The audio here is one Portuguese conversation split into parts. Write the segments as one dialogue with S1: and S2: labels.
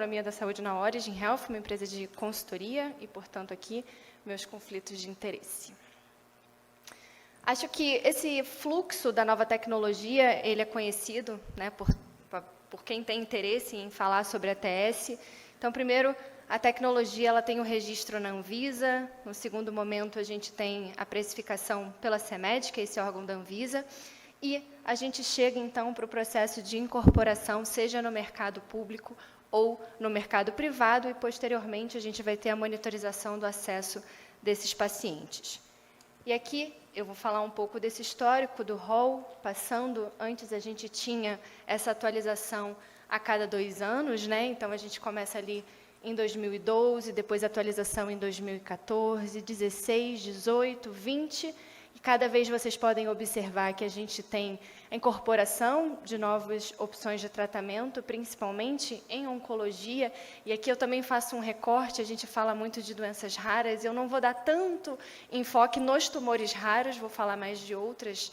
S1: Economia da Saúde na Origin Health, uma empresa de consultoria, e, portanto, aqui, meus conflitos de interesse. Acho que esse fluxo da nova tecnologia, ele é conhecido, né, por quem tem interesse em falar sobre a ATS. Então, primeiro, a tecnologia ela tem o registro na Anvisa. No segundo momento, a gente tem a precificação pela CEMED, que é esse órgão da Anvisa. E a gente chega, então, para o processo de incorporação, seja no mercado público ou no mercado privado, e, posteriormente, a gente vai ter a monitorização do acesso desses pacientes. E aqui eu vou falar um pouco desse histórico do rol, passando, antes a gente tinha essa atualização a cada 2 anos, né? Então, a gente começa ali em 2012, depois atualização em 2014, 16, 18, 20... E cada vez vocês podem observar que a gente tem a incorporação de novas opções de tratamento, principalmente em oncologia. E aqui eu também faço um recorte, a gente fala muito de doenças raras, eu não vou dar tanto enfoque nos tumores raros, vou falar mais de outros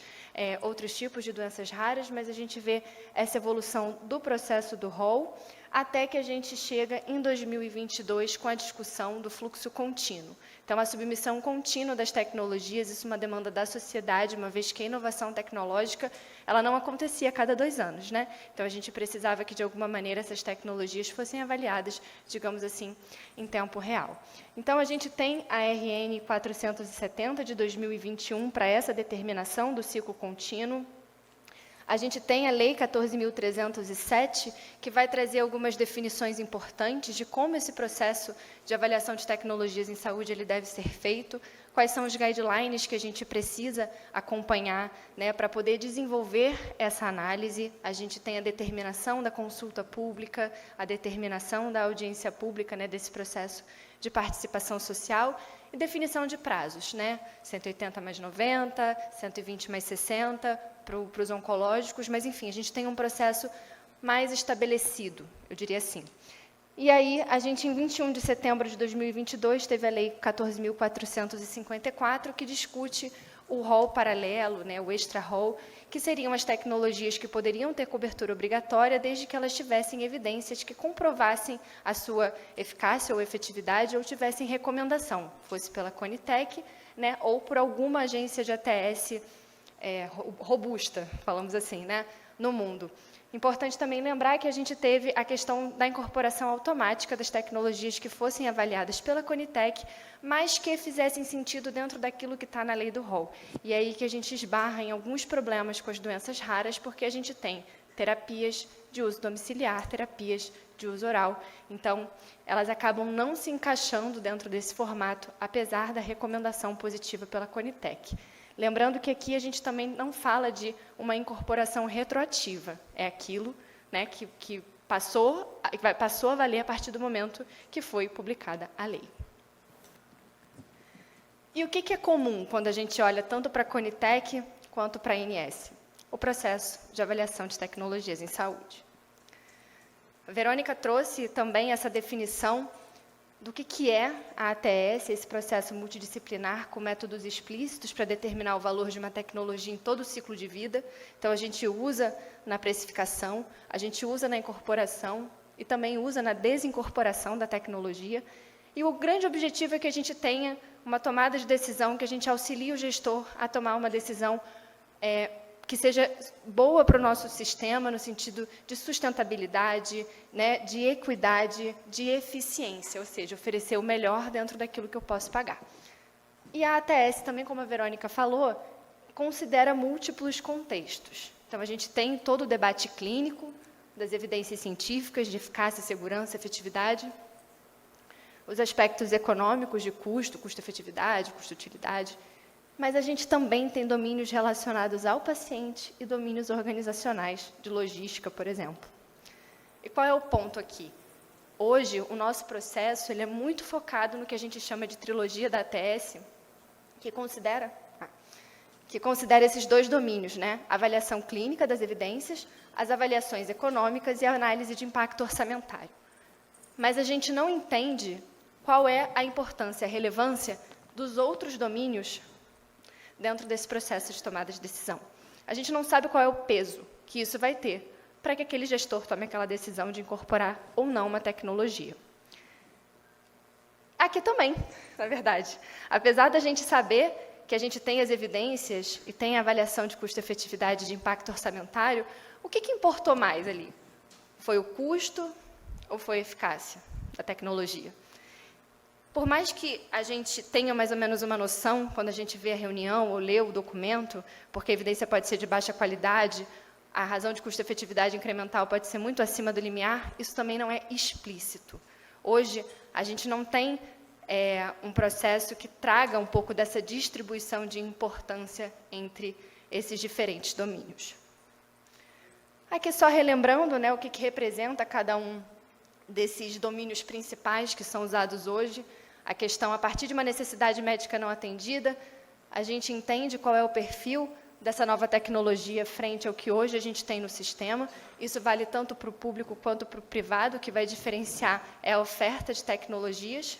S1: tipos de doenças raras, mas a gente vê essa evolução do processo do rol, até que a gente chega em 2022 com a discussão do fluxo contínuo. Então, a submissão contínua das tecnologias, isso é uma demanda da sociedade, uma vez que a inovação tecnológica ela não acontecia a cada 2 anos, né? Então, a gente precisava que, de alguma maneira, essas tecnologias fossem avaliadas, digamos assim, em tempo real. Então, a gente tem a RN 470 de 2021 para essa determinação do ciclo contínuo. A gente tem a Lei 14.307, que vai trazer algumas definições importantes de como esse processo de avaliação de tecnologias em saúde ele deve ser feito, quais são os guidelines que a gente precisa acompanhar, né, para poder desenvolver essa análise. A gente tem a determinação da consulta pública, a determinação da audiência pública, né, desse processo de participação social, e definição de prazos, né? 180 mais 90, 120 mais 60 para os oncológicos, mas, enfim, a gente tem um processo mais estabelecido, eu diria assim. E aí, a gente, em 21 de setembro de 2022, teve a Lei 14.454, que discute o rol paralelo, né, o extra-rol, que seriam as tecnologias que poderiam ter cobertura obrigatória desde que elas tivessem evidências que comprovassem a sua eficácia ou efetividade ou tivessem recomendação, fosse pela Conitec, né, ou por alguma agência de ATS robusta, falamos assim, né, no mundo. Importante também lembrar que a gente teve a questão da incorporação automática das tecnologias que fossem avaliadas pela Conitec, mas que fizessem sentido dentro daquilo que está na lei do rol. E é aí que a gente esbarra em alguns problemas com as doenças raras, porque a gente tem terapias de uso domiciliar, terapias de uso oral. Então, elas acabam não se encaixando dentro desse formato, apesar da recomendação positiva pela Conitec. Lembrando que aqui a gente também não fala de uma incorporação retroativa, é aquilo, né, que passou a valer a partir do momento que foi publicada a lei. E o que é comum quando a gente olha tanto para a Conitec quanto para a ANS? O processo de avaliação de tecnologias em saúde. A Verônica trouxe também essa definição do que é a ATS, esse processo multidisciplinar com métodos explícitos para determinar o valor de uma tecnologia em todo o ciclo de vida. Então, a gente usa na precificação, a gente usa na incorporação e também usa na desincorporação da tecnologia. E o grande objetivo é que a gente tenha uma tomada de decisão, que a gente auxilie o gestor a tomar uma decisão que seja boa para o nosso sistema, no sentido de sustentabilidade, né, de equidade, de eficiência, ou seja, oferecer o melhor dentro daquilo que eu posso pagar. E a ATS, também como a Verônica falou, considera múltiplos contextos. Então, a gente tem todo o debate clínico, das evidências científicas, de eficácia, segurança, efetividade, os aspectos econômicos de custo, custo-efetividade, custo-utilidade, mas a gente também tem domínios relacionados ao paciente e domínios organizacionais, de logística, por exemplo. E qual é o ponto aqui? Hoje, o nosso processo ele é muito focado no que a gente chama de trilogia da ATS, que considera esses 2 domínios, né? A avaliação clínica das evidências, as avaliações econômicas e a análise de impacto orçamentário. Mas a gente não entende qual é a importância, a relevância dos outros domínios dentro desse processo de tomada de decisão. A gente não sabe qual é o peso que isso vai ter para que aquele gestor tome aquela decisão de incorporar ou não uma tecnologia. Aqui também, na verdade. Apesar da gente saber que a gente tem as evidências e tem a avaliação de custo-efetividade de impacto orçamentário, o que importou mais ali? Foi o custo ou foi a eficácia da tecnologia? Por mais que a gente tenha mais ou menos uma noção, quando a gente vê a reunião ou lê o documento, porque a evidência pode ser de baixa qualidade, a razão de custo-efetividade incremental pode ser muito acima do limiar, isso também não é explícito. Hoje, a gente não tem um processo que traga um pouco dessa distribuição de importância entre esses diferentes domínios. Aqui só relembrando, né, o que representa cada um desses domínios principais que são usados hoje. A questão, a partir de uma necessidade médica não atendida, a gente entende qual é o perfil dessa nova tecnologia frente ao que hoje a gente tem no sistema. Isso vale tanto para o público quanto para o privado, o que vai diferenciar é a oferta de tecnologias.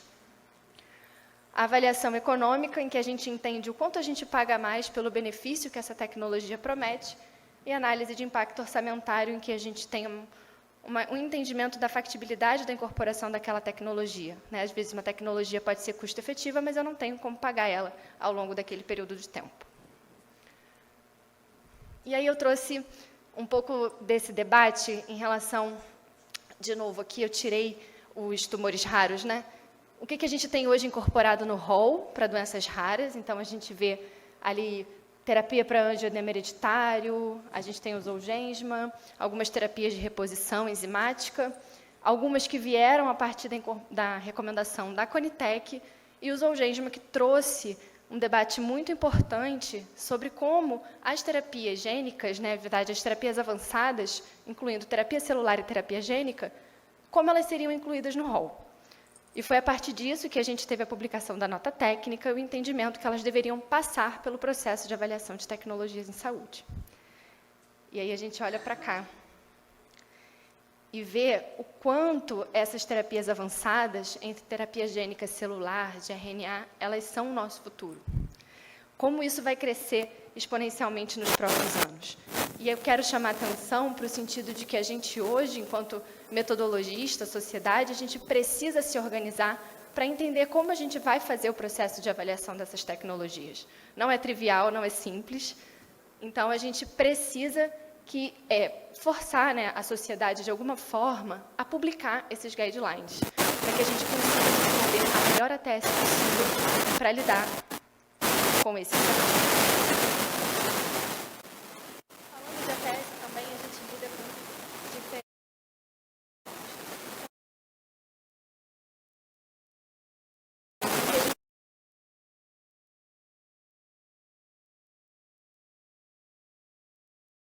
S1: A avaliação econômica, em que a gente entende o quanto a gente paga mais pelo benefício que essa tecnologia promete, e análise de impacto orçamentário, em que a gente tem um entendimento da factibilidade da incorporação daquela tecnologia. Né? Às vezes, uma tecnologia pode ser custo-efetiva, mas eu não tenho como pagar ela ao longo daquele período de tempo. E aí eu trouxe um pouco desse debate em relação, de novo, aqui eu tirei os tumores raros, né? O que a gente tem hoje incorporado no rol para doenças raras? Então, a gente vê ali terapia para angioedema hereditário, a gente tem o Zolgensma, algumas terapias de reposição enzimática, algumas que vieram a partir da recomendação da Conitec, e o Zolgensma que trouxe um debate muito importante sobre como as terapias gênicas, né, na verdade, as terapias avançadas, incluindo terapia celular e terapia gênica, como elas seriam incluídas no rol. E foi a partir disso que a gente teve a publicação da nota técnica e o entendimento que elas deveriam passar pelo processo de avaliação de tecnologias em saúde. E aí a gente olha para cá e vê o quanto essas terapias avançadas, entre terapia gênica celular, de RNA, elas são o nosso futuro. Como isso vai crescer exponencialmente nos próximos anos. E eu quero chamar a atenção para o sentido de que a gente hoje, enquanto metodologista, sociedade, a gente precisa se organizar para entender como a gente vai fazer o processo de avaliação dessas tecnologias. Não é trivial, não é simples. Então, a gente precisa forçar, né, a sociedade, de alguma forma, a publicar esses guidelines, para que a gente consiga desenvolver a melhor ATS possível para lidar com esse problema. Falando de ATS também, a gente lida com diferentes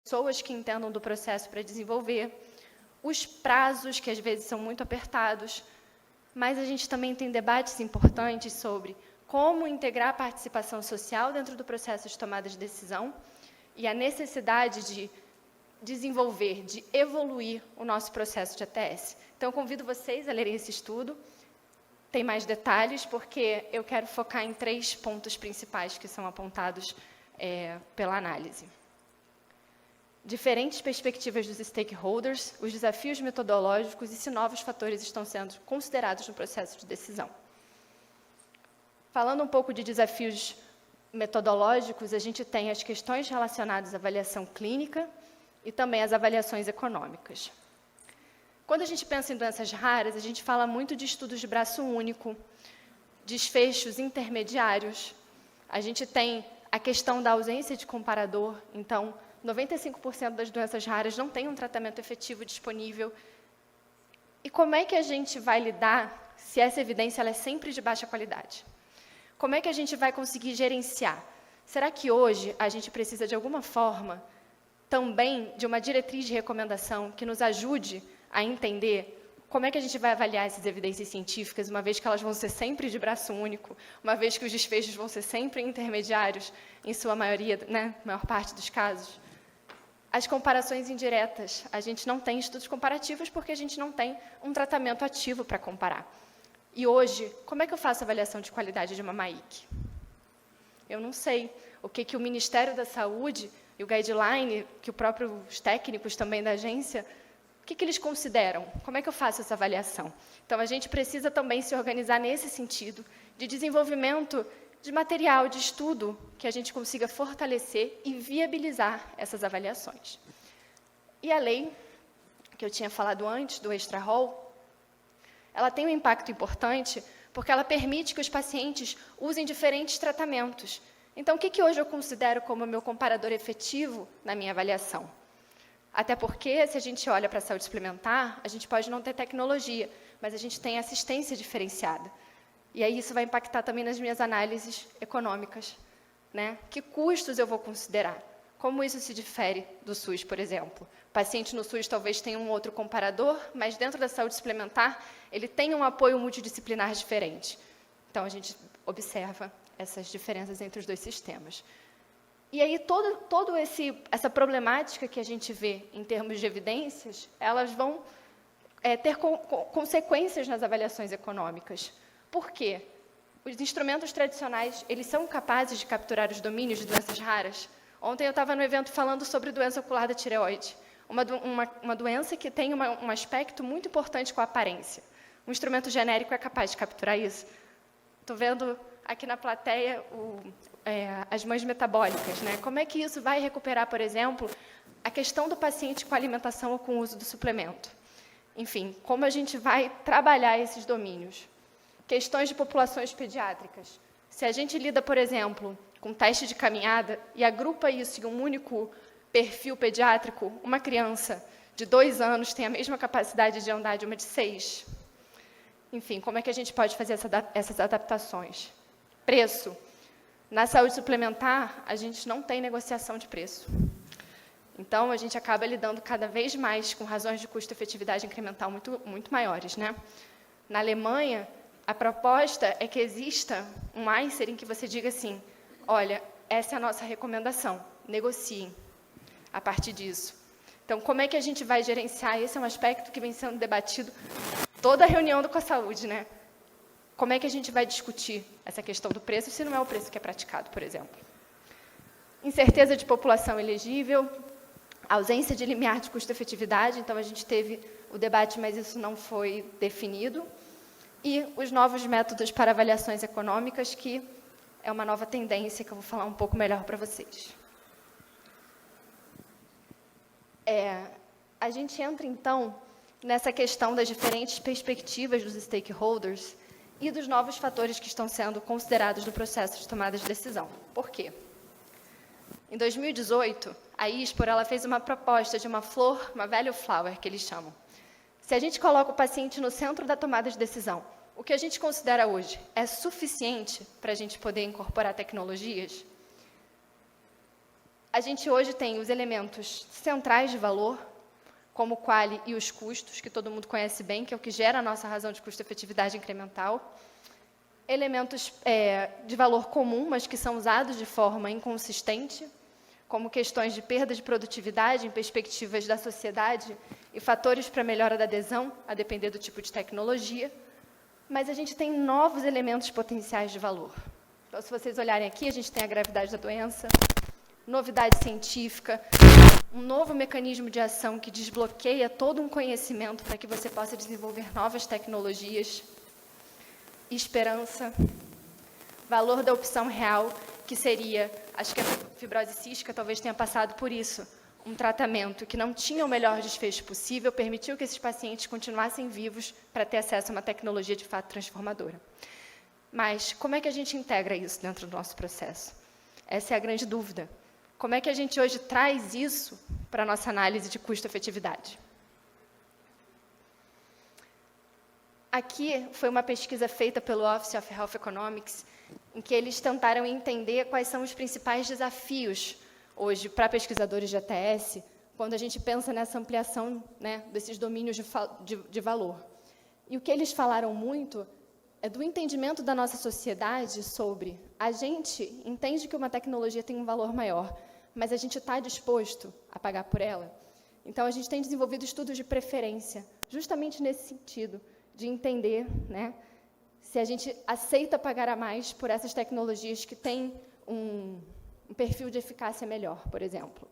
S1: pessoas que entendam do processo para desenvolver, os prazos, que às vezes são muito apertados, mas a gente também tem debates importantes sobre como integrar a participação social dentro do processo de tomada de decisão e a necessidade de desenvolver, de evoluir o nosso processo de ATS. Então, eu convido vocês a lerem esse estudo. Tem mais detalhes, porque eu quero focar em 3 pontos principais que são apontados pela análise. Diferentes perspectivas dos stakeholders, os desafios metodológicos e se novos fatores estão sendo considerados no processo de decisão. Falando um pouco de desafios metodológicos, a gente tem as questões relacionadas à avaliação clínica e também as avaliações econômicas. Quando a gente pensa em doenças raras, a gente fala muito de estudos de braço único, desfechos intermediários. A gente tem a questão da ausência de comparador, então, 95% das doenças raras não têm um tratamento efetivo disponível. E como é que a gente vai lidar se essa evidência ela é sempre de baixa qualidade? Como é que a gente vai conseguir gerenciar? Será que hoje a gente precisa, de alguma forma, também de uma diretriz de recomendação que nos ajude a entender como é que a gente vai avaliar essas evidências científicas, uma vez que elas vão ser sempre de braço único, uma vez que os desfechos vão ser sempre intermediários, em sua maioria, né, maior parte dos casos? As comparações indiretas. A gente não tem estudos comparativos porque a gente não tem um tratamento ativo para comparar. E hoje, como é que eu faço a avaliação de qualidade de uma MAIC? Eu não sei. O que o Ministério da Saúde e o guideline, que os técnicos também da agência, o que eles consideram? Como é que eu faço essa avaliação? Então, a gente precisa também se organizar nesse sentido de desenvolvimento de material, de estudo, que a gente consiga fortalecer e viabilizar essas avaliações. E a lei, que eu tinha falado antes, do Extra Rol, ela tem um impacto importante porque ela permite que os pacientes usem diferentes tratamentos. Então, o que hoje eu considero como meu comparador efetivo na minha avaliação? Até porque, se a gente olha para a saúde suplementar, a gente pode não ter tecnologia, mas a gente tem assistência diferenciada. E aí isso vai impactar também nas minhas análises econômicas, né? Que custos eu vou considerar? Como isso se difere do SUS, por exemplo? O paciente no SUS talvez tenha um outro comparador, mas dentro da saúde suplementar, ele tem um apoio multidisciplinar diferente. Então, a gente observa essas diferenças entre os dois sistemas. E aí, toda essa problemática que a gente vê em termos de evidências, elas vão ter consequências nas avaliações econômicas. Por quê? Os instrumentos tradicionais, eles são capazes de capturar os domínios de doenças raras? Ontem eu estava no evento falando sobre doença ocular da tireoide, uma doença que tem um aspecto muito importante com a aparência. Um instrumento genérico é capaz de capturar isso? Estou vendo aqui na plateia as mães metabólicas, né? Como é que isso vai recuperar, por exemplo, a questão do paciente com alimentação ou com o uso do suplemento? Enfim, como a gente vai trabalhar esses domínios? Questões de populações pediátricas. Se a gente lida, por exemplo, com teste de caminhada e agrupa isso em um único perfil pediátrico, uma criança de 2 anos tem a mesma capacidade de andar de uma de 6. Enfim, como é que a gente pode fazer essas adaptações? Preço. Na saúde suplementar, a gente não tem negociação de preço. Então, a gente acaba lidando cada vez mais com razões de custo-efetividade incremental muito maiores, né? Na Alemanha, a proposta é que exista um ICER em que você diga assim, olha, essa é a nossa recomendação, negociem a partir disso. Então, como é que a gente vai gerenciar? Esse é um aspecto que vem sendo debatido toda a reunião do CoSaúde, né? Como é que a gente vai discutir essa questão do preço, se não é o preço que é praticado, por exemplo? Incerteza de população elegível, ausência de limiar de custo-efetividade, então a gente teve o debate, mas isso não foi definido. E os novos métodos para avaliações econômicas, que é uma nova tendência que eu vou falar um pouco melhor para vocês. A gente entra, então, nessa questão das diferentes perspectivas dos stakeholders e dos novos fatores que estão sendo considerados no processo de tomada de decisão. Por quê? Em 2018, a ISPOR ela fez uma proposta de uma flor, uma value flower, que eles chamam. Se a gente coloca o paciente no centro da tomada de decisão, o que a gente considera hoje é suficiente para a gente poder incorporar tecnologias? A gente hoje tem os elementos centrais de valor, como o quali e os custos, que todo mundo conhece bem, que é o que gera a nossa razão de custo-efetividade incremental. Elementos de valor comum, mas que são usados de forma inconsistente, como questões de perda de produtividade em perspectivas da sociedade e fatores para melhora da adesão, a depender do tipo de tecnologia. Mas a gente tem novos elementos potenciais de valor. Então, se vocês olharem aqui, a gente tem a gravidade da doença, novidade científica, um novo mecanismo de ação que desbloqueia todo um conhecimento para que você possa desenvolver novas tecnologias, esperança, valor da opção real, que seria, acho que a fibrose cística talvez tenha passado por isso, um tratamento que não tinha o melhor desfecho possível, permitiu que esses pacientes continuassem vivos para ter acesso a uma tecnologia de fato transformadora. Mas como é que a gente integra isso dentro do nosso processo? Essa é a grande dúvida. Como é que a gente hoje traz isso para a nossa análise de custo-efetividade? Aqui foi uma pesquisa feita pelo Office of Health Economics, em que eles tentaram entender quais são os principais desafios hoje para pesquisadores de ATS, quando a gente pensa nessa ampliação, né, desses domínios de valor. E o que eles falaram muito é do entendimento da nossa sociedade sobre a gente entende que uma tecnologia tem um valor maior, mas a gente está disposto a pagar por ela. Então, a gente tem desenvolvido estudos de preferência, justamente nesse sentido, de entender, né, se a gente aceita pagar a mais por essas tecnologias que têm um perfil de eficácia melhor, por exemplo.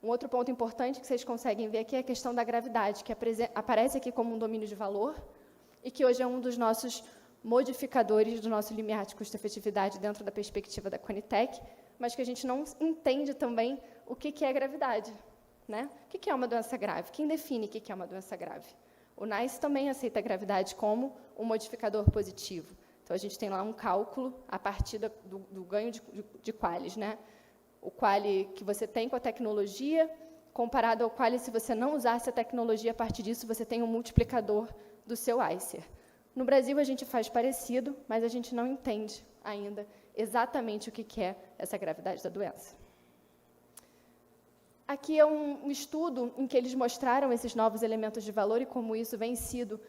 S1: Um outro ponto importante que vocês conseguem ver aqui é a questão da gravidade, que aparece aqui como um domínio de valor e que hoje é um dos nossos modificadores do nosso limiar de custo-efetividade dentro da perspectiva da Conitec, mas que a gente não entende também o que é gravidade, né? O que é uma doença grave? Quem define o que é uma doença grave? O NICE também aceita a gravidade como um modificador positivo. Então, a gente tem lá um cálculo a partir do ganho de QALYs, né? O QALY que você tem com a tecnologia, comparado ao QALY se você não usasse a tecnologia, a partir disso você tem um multiplicador do seu ICER. No Brasil, a gente faz parecido, mas a gente não entende ainda exatamente o que é essa gravidade da doença. Aqui é um estudo em que eles mostraram esses novos elementos de valor e como isso vem sido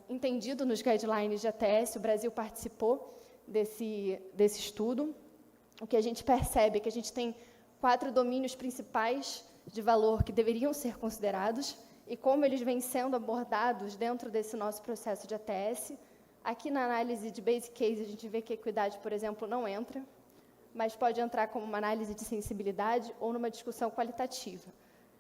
S1: entendido nos guidelines de ATS. O Brasil participou desse estudo. O que a gente percebe é que a gente tem 4 domínios principais de valor que deveriam ser considerados e como eles vêm sendo abordados dentro desse nosso processo de ATS. Aqui na análise de basic case, a gente vê que a equidade, por exemplo, não entra, mas pode entrar como uma análise de sensibilidade ou numa discussão qualitativa.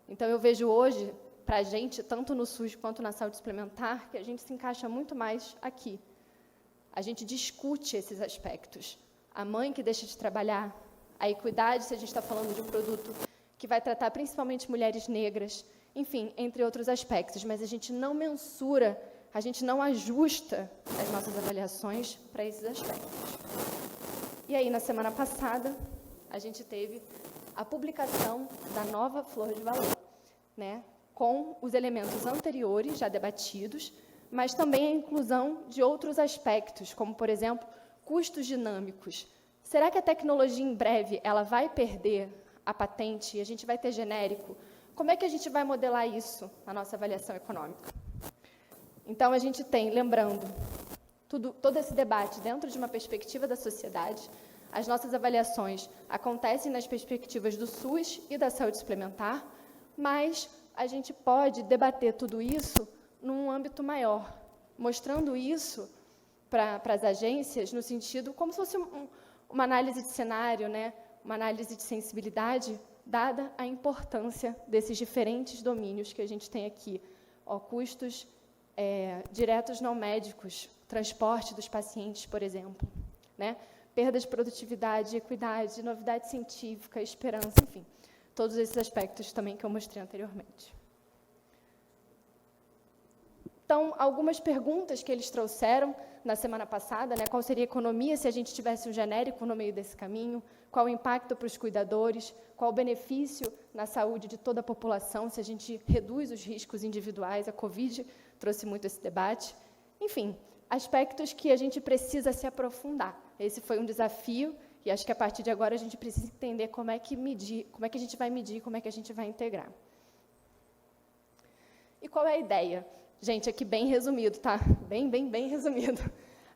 S1: Então, eu vejo hoje, para a gente, tanto no SUS quanto na saúde suplementar, que a gente se encaixa muito mais aqui. A gente discute esses aspectos. A mãe que deixa de trabalhar, a equidade, se a gente está falando de um produto que vai tratar principalmente mulheres negras, enfim, entre outros aspectos, mas a gente não mensura, a gente não ajusta as nossas avaliações para esses aspectos. E aí, na semana passada, a gente teve a publicação da nova flor de valor, né, com os elementos anteriores, já debatidos, mas também a inclusão de outros aspectos, como, por exemplo, custos dinâmicos. Será que a tecnologia, em breve, ela vai perder a patente e a gente vai ter genérico? Como é que a gente vai modelar isso na nossa avaliação econômica? Então, a gente tem, lembrando, todo esse debate dentro de uma perspectiva da sociedade. As nossas avaliações acontecem nas perspectivas do SUS e da saúde suplementar, mas a gente pode debater tudo isso num âmbito maior, mostrando isso para as agências no sentido como se fosse uma análise de cenário, né? Uma análise de sensibilidade, dada a importância desses diferentes domínios que a gente tem aqui. Custos diretos não médicos, transporte dos pacientes, por exemplo, né? Perda de produtividade, equidade, novidade científica, esperança, enfim, todos esses aspectos também que eu mostrei anteriormente. Então, algumas perguntas que eles trouxeram na semana passada, né? Qual seria a economia se a gente tivesse um genérico no meio desse caminho? Qual o impacto para os cuidadores? Qual o benefício na saúde de toda a população se a gente reduz os riscos individuais? A Covid trouxe muito esse debate. Enfim, aspectos que a gente precisa se aprofundar. Esse foi um desafio e acho que a partir de agora a gente precisa entender como é que a gente vai medir, como é que a gente vai integrar. E qual é a ideia? Gente, aqui bem resumido, tá? Bem resumido.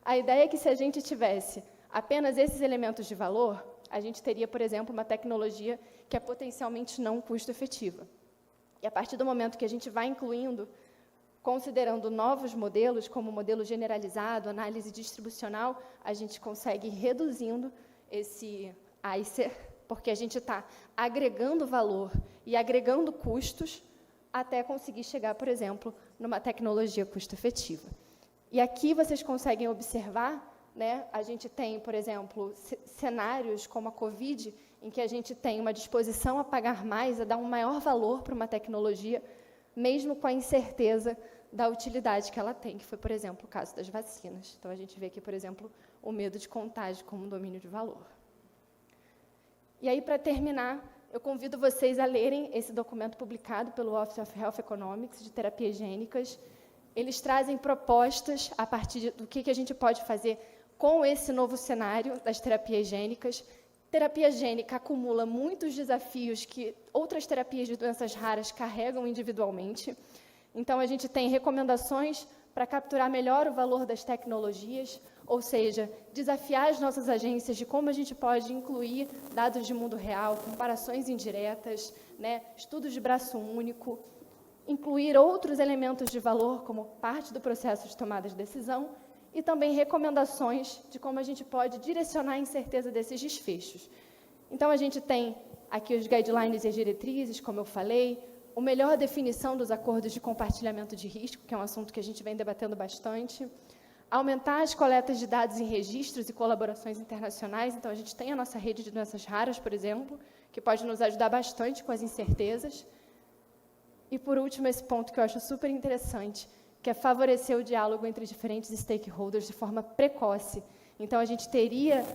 S1: A ideia é que se a gente tivesse apenas esses elementos de valor, a gente teria, por exemplo, uma tecnologia que é potencialmente não custo-efetiva. E a partir do momento que a gente vai incluindo, considerando novos modelos, como o modelo generalizado, análise distribucional, a gente consegue ir reduzindo esse ICER, porque a gente está agregando valor e agregando custos até conseguir chegar, por exemplo, numa tecnologia custo-efetiva. E aqui vocês conseguem observar, né, a gente tem, por exemplo, cenários como a Covid, em que a gente tem uma disposição a pagar mais, a dar um maior valor para uma tecnologia, mesmo com a incerteza da utilidade que ela tem, que foi, por exemplo, o caso das vacinas. Então, a gente vê aqui, por exemplo, o medo de contágio como um domínio de valor. E aí, para terminar, eu convido vocês a lerem esse documento publicado pelo Office of Health Economics, de terapias gênicas. Eles trazem propostas a partir do que a gente pode fazer com esse novo cenário das terapias gênicas. Terapia gênica acumula muitos desafios que outras terapias de doenças raras carregam individualmente. Então, a gente tem recomendações para capturar melhor o valor das tecnologias, ou seja, desafiar as nossas agências de como a gente pode incluir dados de mundo real, comparações indiretas, né, estudos de braço único, incluir outros elementos de valor como parte do processo de tomada de decisão e também recomendações de como a gente pode direcionar a incerteza desses desfechos. Então, a gente tem aqui os guidelines e as diretrizes, como eu falei, a melhor definição dos acordos de compartilhamento de risco, que é um assunto que a gente vem debatendo bastante, aumentar as coletas de dados em registros e colaborações internacionais. Então, a gente tem a nossa rede de doenças raras, por exemplo, que pode nos ajudar bastante com as incertezas. E, por último, esse ponto que eu acho super interessante, que é favorecer o diálogo entre diferentes stakeholders de forma precoce. Então, a gente teria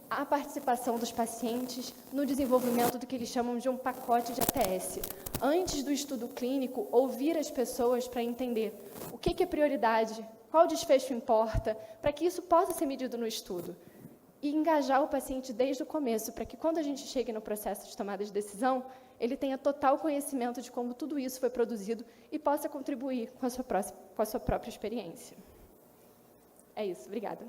S1: a participação dos pacientes no desenvolvimento do que eles chamam de um pacote de ATS. Antes do estudo clínico, ouvir as pessoas para entender o que é prioridade, qual desfecho importa, para que isso possa ser medido no estudo. E engajar o paciente desde o começo, para que quando a gente chegue no processo de tomada de decisão, ele tenha total conhecimento de como tudo isso foi produzido e possa contribuir com a sua própria experiência. É isso, obrigada.